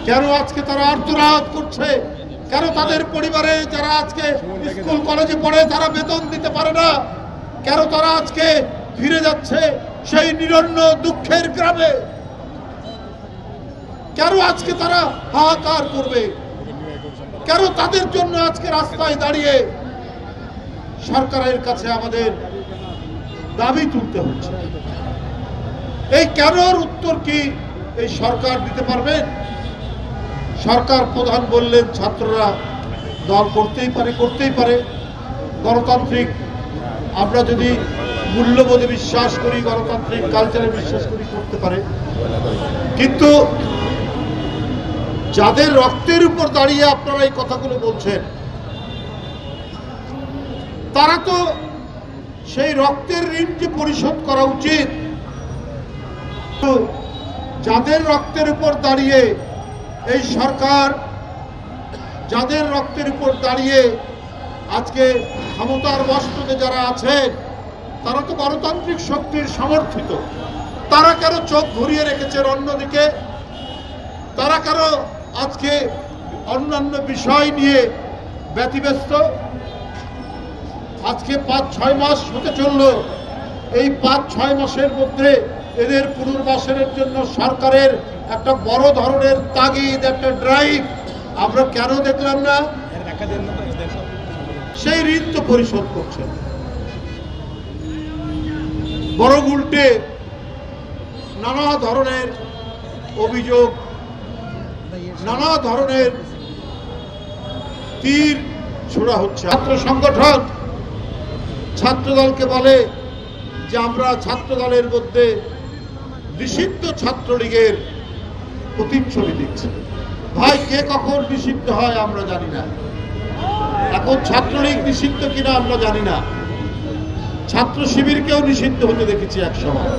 কেন আজকে তারা আর্তনাদ করছে? কেন তাদের পরিবারে যারা আজকে স্কুল কলেজে পড়ে তারা বেতন দিতে পারে না? কেন তারা আজকে ফিরে যাচ্ছে সেই নিরন্ন দুঃখের গ্রামে? কেন আজকে তারা হাহাকার করবে? কেন তাদের জন্য আজকে রাস্তায় দাঁড়িয়ে সরকারের কাছে আমাদের দাবি তুলতে হচ্ছে? এই কেনর উত্তর কি এই সরকার দিতে পারবেন? সরকার প্রধান বললেন ছাত্ররা দল করতেই পারে, গণতান্ত্রিক আমরা যদি মূল্যবোধে বিশ্বাস করি, গণতান্ত্রিক কালচারে বিশ্বাস করি, করতে পারে। কিন্তু যাদের রক্তের উপর দাঁড়িয়ে আপনারা এই কথাগুলো বলছেন, তারা তো সেই রক্তের ঋণ যে পরিশোধ করা উচিত, যাদের রক্তের উপর দাঁড়িয়ে এই সরকার, যাদের রক্তের উপর দাঁড়িয়ে আজকে ক্ষমতার বস্তুতে যারা আছেন, তারা তো গণতান্ত্রিক শক্তির সমর্থিত। তারা কেন চোখ ঘুরিয়ে রেখেছেন অন্যদিকে? তারা কেন আজকে অন্যান্য বিষয় নিয়ে ব্যতিব্যস্ত? আজকে ৫-৬ মাস হতে চলল। এই ৫-৬ মাসের মধ্যে এদের পুনর্বাসনের জন্য সরকারের একটা বড় ধরনের তাগিদ, একটা ড্রাইভ আমরা কেন দেখলাম না? সেই ঋণ তো পরিশোধ করছেন, বরং উল্টে নানা ধরনের অভিযোগ, নানা ধরনের তীর ছোড়া হচ্ছে। ছাত্র সংগঠন ছাত্রদলকে বলে যে আমরা ছাত্রদলের মধ্যে নিষিদ্ধ ছাত্রলীগের প্রতিচ্ছবি দিচ্ছে। ভাই, কে কখন নিষিদ্ধ হয় আমরা জানি না। এখন ছাত্রলীগ নিষিদ্ধ কিনা আমরা জানি না। ছাত্র শিবিরকেও নিষিদ্ধ হতে দেখেছি এক সময়।